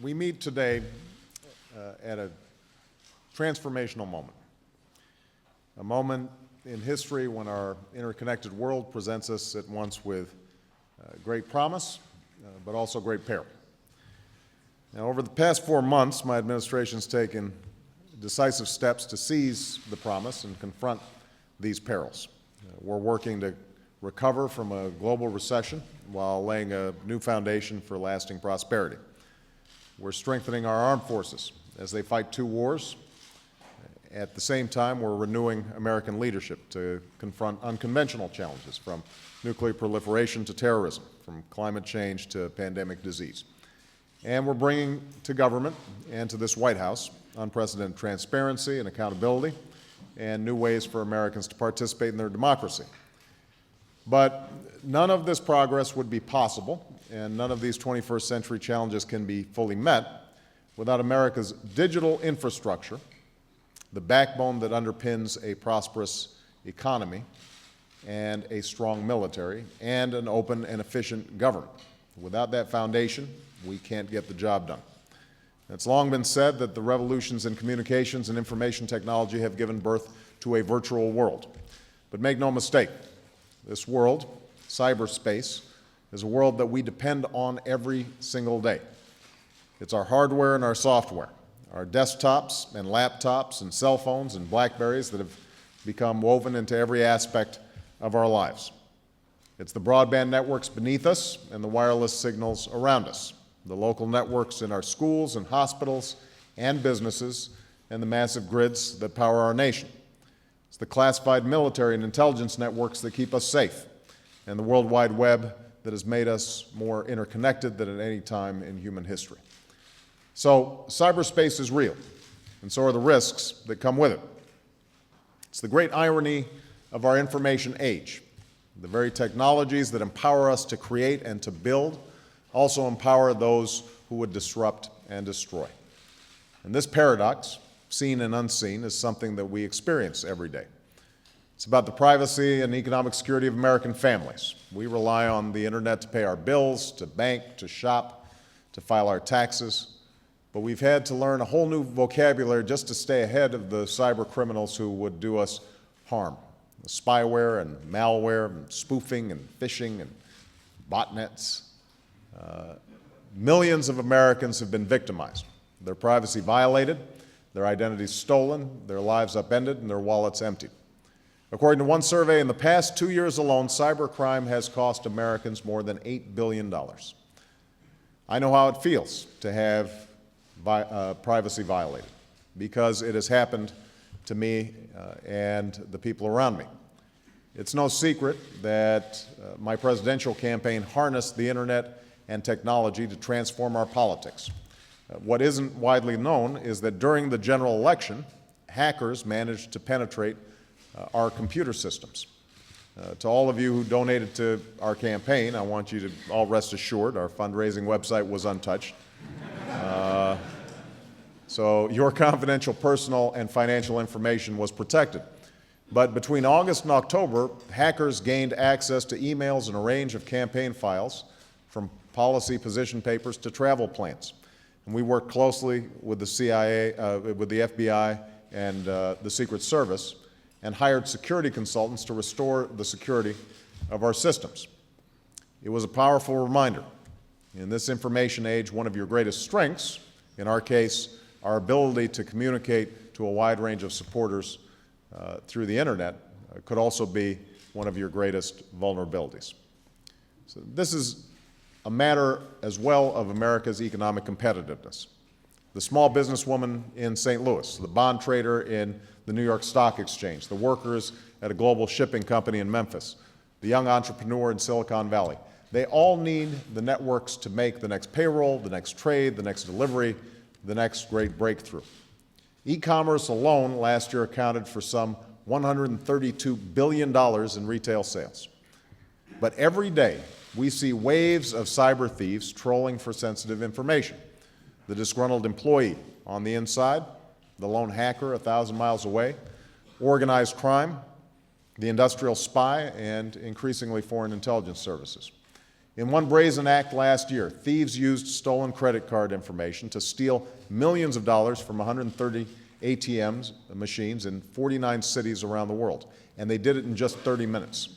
We meet today at a transformational moment, a moment in history when our interconnected world presents us at once with great promise, but also great peril. Now, over the past 4 months, my administration has taken decisive steps to seize the promise and confront these perils. We're working to recover from a global recession while laying a new foundation for lasting prosperity. We're strengthening our armed forces as they fight 2 wars. At the same time, we're renewing American leadership to confront unconventional challenges, from nuclear proliferation to terrorism, from climate change to pandemic disease. And we're bringing to government and to this White House unprecedented transparency and accountability and new ways for Americans to participate in their democracy. But none of this progress would be possible, and none of these 21st century challenges can be fully met without America's digital infrastructure, the backbone that underpins a prosperous economy and a strong military and an open and efficient government. Without that foundation, we can't get the job done. It's long been said that the revolutions in communications and information technology have given birth to a virtual world. But make no mistake, this world, cyberspace, is a world that we depend on every single day. It's our hardware and our software, our desktops and laptops and cell phones and BlackBerries that have become woven into every aspect of our lives. It's the broadband networks beneath us and the wireless signals around us, the local networks in our schools and hospitals and businesses, and the massive grids that power our nation. It's the classified military and intelligence networks that keep us safe, and the World Wide Web that has made us more interconnected than at any time in human history. So cyberspace is real, and so are the risks that come with it. It's the great irony of our information age. The very technologies that empower us to create and to build also empower those who would disrupt and destroy. And this paradox, seen and unseen, is something that we experience every day. It's about the privacy and economic security of American families. We rely on the internet to pay our bills, to bank, to shop, to file our taxes. But we've had to learn a whole new vocabulary just to stay ahead of the cyber criminals who would do us harm. The spyware and malware and spoofing and phishing and botnets. Millions of Americans have been victimized, their privacy violated, their identities stolen, their lives upended, and their wallets emptied. According to one survey, in the past 2 years alone, cybercrime has cost Americans more than $8 billion. I know how it feels to have privacy violated, because it has happened to me and the people around me. It's no secret that my presidential campaign harnessed the internet and technology to transform our politics. What isn't widely known is that during the general election, hackers managed to penetrate our computer systems. To all of you who donated to our campaign, I want you to all rest assured our fundraising website was untouched. So your confidential personal and financial information was protected. But between August and October, hackers gained access to emails and a range of campaign files, from policy position papers to travel plans. And we worked closely with the CIA, with the FBI and the Secret Service, and hired security consultants to restore the security of our systems. It was a powerful reminder. In this information age, one of your greatest strengths, in our case, our ability to communicate to a wide range of supporters through the internet, could also be one of your greatest vulnerabilities. So this is a matter as well of America's economic competitiveness. The small businesswoman in St. Louis, the bond trader in the New York Stock Exchange, the workers at a global shipping company in Memphis, the young entrepreneur in Silicon Valley. They all need the networks to make the next payroll, the next trade, the next delivery, the next great breakthrough. E-commerce alone last year accounted for some $132 billion in retail sales. But every day, we see waves of cyber thieves trolling for sensitive information. The disgruntled employee on the inside, the lone hacker 1,000 miles away, organized crime, the industrial spy, and increasingly foreign intelligence services. In one brazen act last year, thieves used stolen credit card information to steal millions of dollars from 130 ATMs machines in 49 cities around the world, and they did it in just 30 minutes.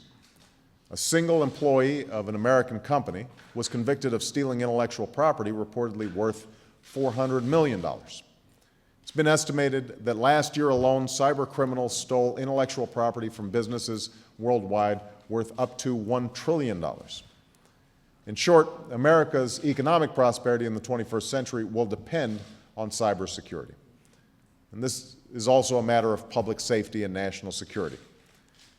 A single employee of an American company was convicted of stealing intellectual property reportedly worth $400 million. It's been estimated that last year alone, cyber criminals stole intellectual property from businesses worldwide worth up to $1 trillion. In short, America's economic prosperity in the 21st century will depend on cybersecurity. And this is also a matter of public safety and national security.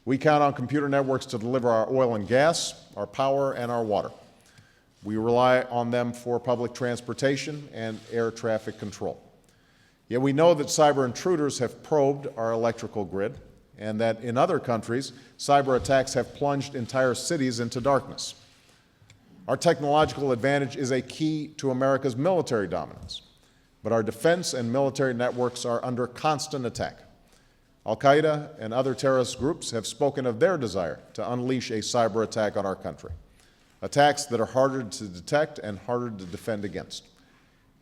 We count on computer networks to deliver our oil and gas, our power, and our water. We rely on them for public transportation and air traffic control. Yet we know that cyber intruders have probed our electrical grid, and that in other countries, cyber attacks have plunged entire cities into darkness. Our technological advantage is a key to America's military dominance, but our defense and military networks are under constant attack. Al-Qaeda and other terrorist groups have spoken of their desire to unleash a cyber attack on our country, attacks that are harder to detect and harder to defend against.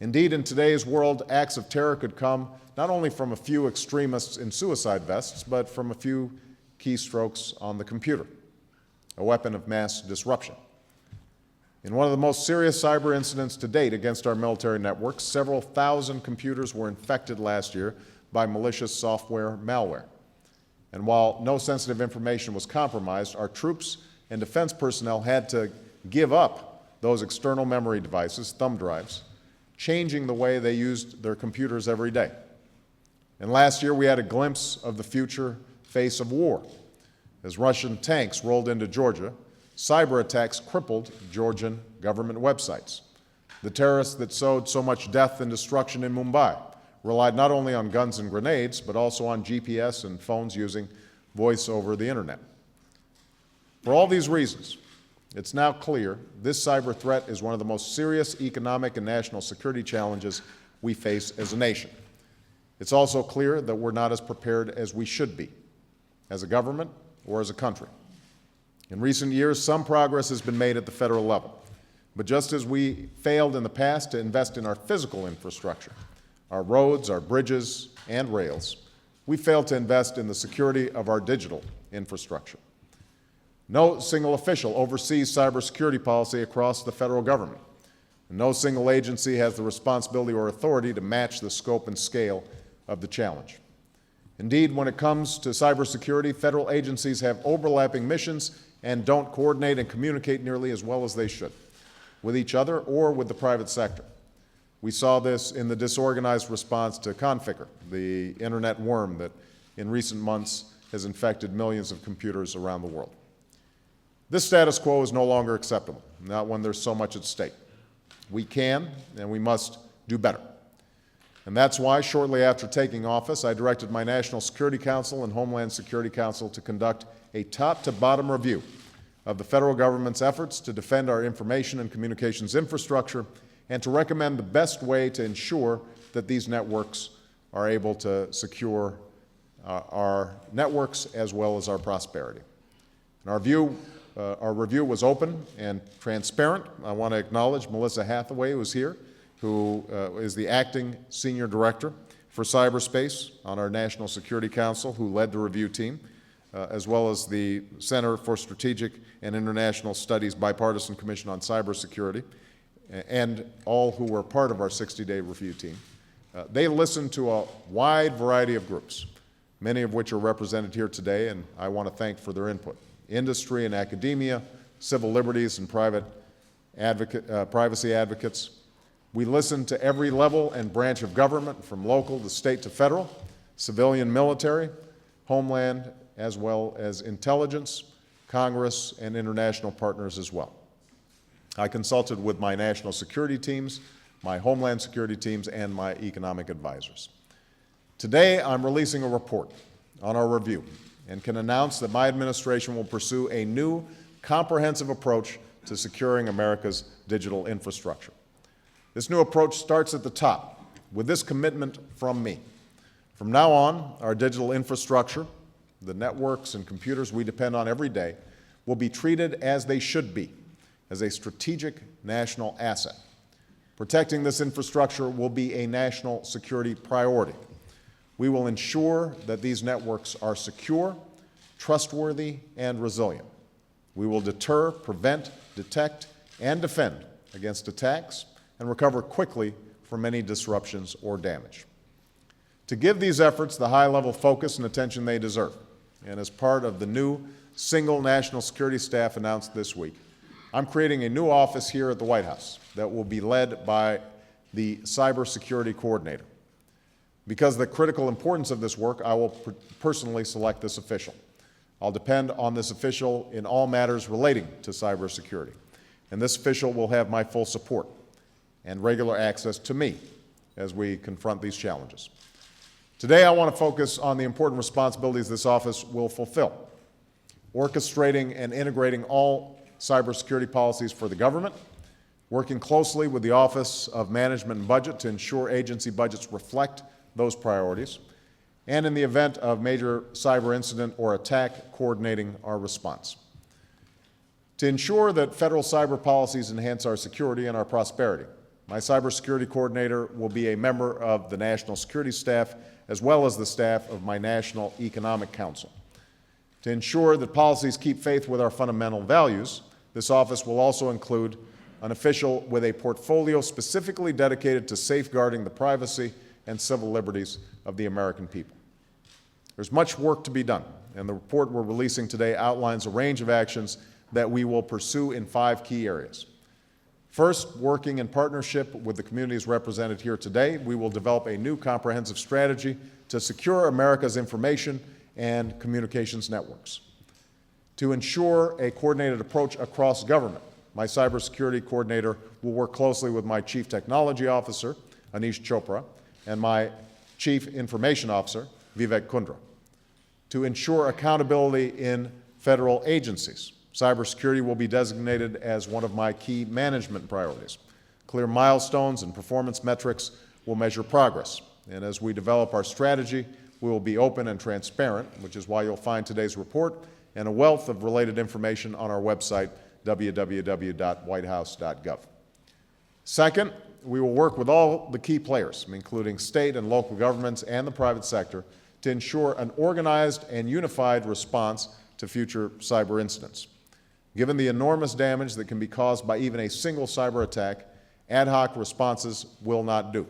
Indeed, in today's world, acts of terror could come not only from a few extremists in suicide vests, but from a few keystrokes on the computer, a weapon of mass disruption. In one of the most serious cyber incidents to date against our military networks, several thousand computers were infected last year by malicious software malware. And while no sensitive information was compromised, our troops and defense personnel had to give up those external memory devices, thumb drives, changing the way they used their computers every day. And last year we had a glimpse of the future face of war. As Russian tanks rolled into Georgia, cyber attacks crippled Georgian government websites. The terrorists that sowed so much death and destruction in Mumbai relied not only on guns and grenades, but also on GPS and phones using voice over the internet. For all these reasons, it's now clear this cyber threat is one of the most serious economic and national security challenges we face as a nation. It's also clear that we're not as prepared as we should be, as a government or as a country. In recent years, some progress has been made at the federal level, but just as we failed in the past to invest in our physical infrastructure, our roads, our bridges, and rails, we failed to invest in the security of our digital infrastructure. No single official oversees cybersecurity policy across the federal government, and no single agency has the responsibility or authority to match the scope and scale of the challenge. Indeed, when it comes to cybersecurity, federal agencies have overlapping missions and don't coordinate and communicate nearly as well as they should, with each other or with the private sector. We saw this in the disorganized response to Conficker, the internet worm that in recent months has infected millions of computers around the world. This status quo is no longer acceptable, not when there's so much at stake. We can and we must do better. And that's why, shortly after taking office, I directed my National Security Council and Homeland Security Council to conduct a top-to-bottom review of the federal government's efforts to defend our information and communications infrastructure and to recommend the best way to ensure that these networks are able to secure our networks as well as our prosperity. And our review was open and transparent. I want to acknowledge Melissa Hathaway, who is here, who is the acting senior director for cyberspace on our National Security Council, who led the review team, as well as the Center for Strategic and International Studies Bipartisan Commission on Cybersecurity, and all who were part of our 60-day review team. They listened to a wide variety of groups, many of which are represented here today, and I want to thank for their input. Industry and academia, civil liberties and privacy advocates. We listened to every level and branch of government, from local to state to federal, civilian, military, homeland, as well as intelligence, Congress, and international partners as well. I consulted with my national security teams, my homeland security teams, and my economic advisors. Today, I'm releasing a report on our review and can announce that my administration will pursue a new, comprehensive approach to securing America's digital infrastructure. This new approach starts at the top with this commitment from me. From now on, our digital infrastructure, the networks and computers we depend on every day, will be treated as they should be, as a strategic national asset. Protecting this infrastructure will be a national security priority. We will ensure that these networks are secure, trustworthy, and resilient. We will deter, prevent, detect, and defend against attacks and recover quickly from any disruptions or damage. To give these efforts the high-level focus and attention they deserve, and as part of the new single national security staff announced this week, I'm creating a new office here at the White House that will be led by the Cybersecurity Coordinator. Because of the critical importance of this work, I will personally select this official. I'll depend on this official in all matters relating to cybersecurity, and this official will have my full support and regular access to me as we confront these challenges. Today, I want to focus on the important responsibilities this office will fulfill, orchestrating and integrating all cybersecurity policies for the government, working closely with the Office of Management and Budget to ensure agency budgets reflect those priorities, and in the event of major cyber incident or attack, coordinating our response. To ensure that federal cyber policies enhance our security and our prosperity, my cybersecurity coordinator will be a member of the National Security Staff as well as the staff of my National Economic Council. To ensure that policies keep faith with our fundamental values, this office will also include an official with a portfolio specifically dedicated to safeguarding the privacy and civil liberties of the American people. There's much work to be done, and the report we're releasing today outlines a range of actions that we will pursue in 5 key areas. First, working in partnership with the communities represented here today, we will develop a new comprehensive strategy to secure America's information and communications networks. To ensure a coordinated approach across government, my cybersecurity coordinator will work closely with my Chief Technology Officer, Anish Chopra, and my Chief Information Officer, Vivek Kundra. To ensure accountability in federal agencies, cybersecurity will be designated as one of my key management priorities. Clear milestones and performance metrics will measure progress, and as we develop our strategy, we will be open and transparent, which is why you'll find today's report and a wealth of related information on our website, www.whitehouse.gov. Second, we will work with all the key players, including state and local governments and the private sector, to ensure an organized and unified response to future cyber incidents. Given the enormous damage that can be caused by even a single cyber attack, ad hoc responses will not do,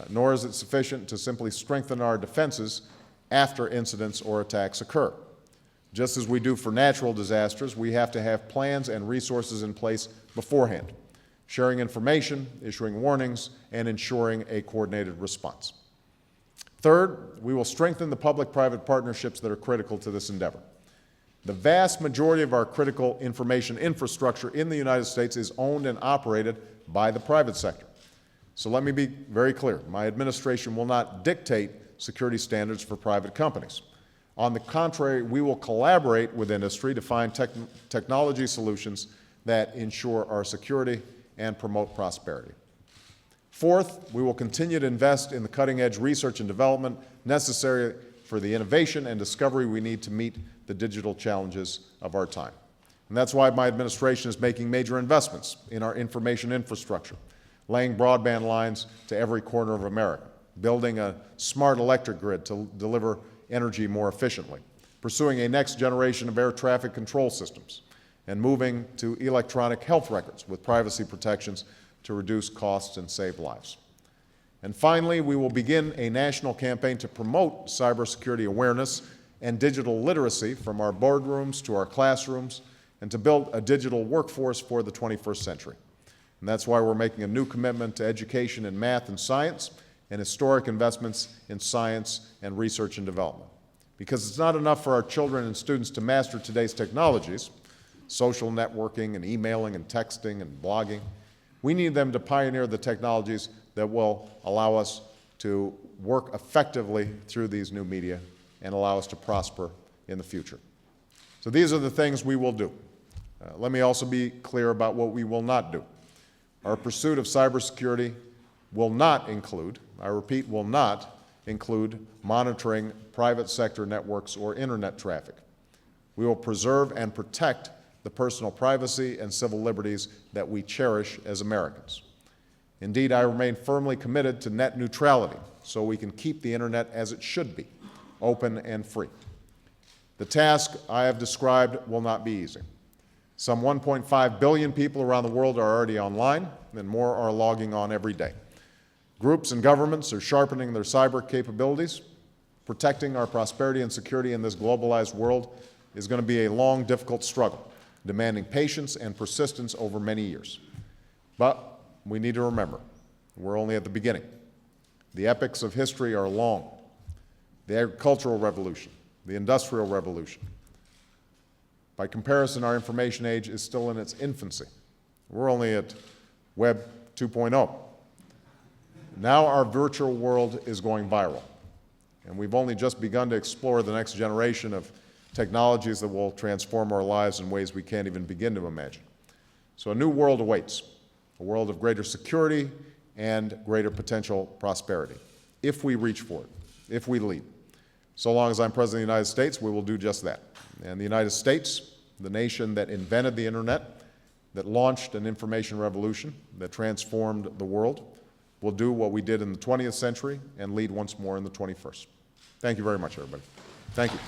nor is it sufficient to simply strengthen our defenses after incidents or attacks occur. Just as we do for natural disasters, we have to have plans and resources in place beforehand, sharing information, issuing warnings, and ensuring a coordinated response. Third, we will strengthen the public-private partnerships that are critical to this endeavor. The vast majority of our critical information infrastructure in the United States is owned and operated by the private sector. So let me be very clear. My administration will not dictate security standards for private companies. On the contrary, we will collaborate with industry to find technology solutions that ensure our security and promote prosperity. Fourth, we will continue to invest in the cutting-edge research and development necessary for the innovation and discovery we need to meet the digital challenges of our time. And that's why my administration is making major investments in our information infrastructure, laying broadband lines to every corner of America, building a smart electric grid to deliver energy more efficiently, pursuing a next generation of air traffic control systems, and moving to electronic health records with privacy protections to reduce costs and save lives. And finally, we will begin a national campaign to promote cybersecurity awareness and digital literacy from our boardrooms to our classrooms, and to build a digital workforce for the 21st century. And that's why we're making a new commitment to education in math and science, and historic investments in science and research and development. Because it's not enough for our children and students to master today's technologies, social networking and emailing and texting and blogging. We need them to pioneer the technologies that will allow us to work effectively through these new media and allow us to prosper in the future. So these are the things we will do. Let me also be clear about what we will not do. Our pursuit of cybersecurity will not include, I repeat, will not include monitoring private sector networks or internet traffic. We will preserve and protect the personal privacy and civil liberties that we cherish as Americans. Indeed, I remain firmly committed to net neutrality so we can keep the Internet as it should be, open and free. The task I have described will not be easy. Some 1.5 billion people around the world are already online, and more are logging on every day. Groups and governments are sharpening their cyber capabilities. Protecting our prosperity and security in this globalized world is going to be a long, difficult struggle, demanding patience and persistence over many years. But we need to remember, we're only at the beginning. The epics of history are long. The agricultural revolution, the industrial revolution. By comparison, our information age is still in its infancy. We're only at Web 2.0. Now our virtual world is going viral, and we've only just begun to explore the next generation of technologies that will transform our lives in ways we can't even begin to imagine. So a new world awaits, a world of greater security and greater potential prosperity, if we reach for it, if we lead. So long as I'm President of the United States, we will do just that. And the United States, the nation that invented the Internet, that launched an information revolution, that transformed the world, will do what we did in the 20th century and lead once more in the 21st. Thank you very much, everybody. Thank you.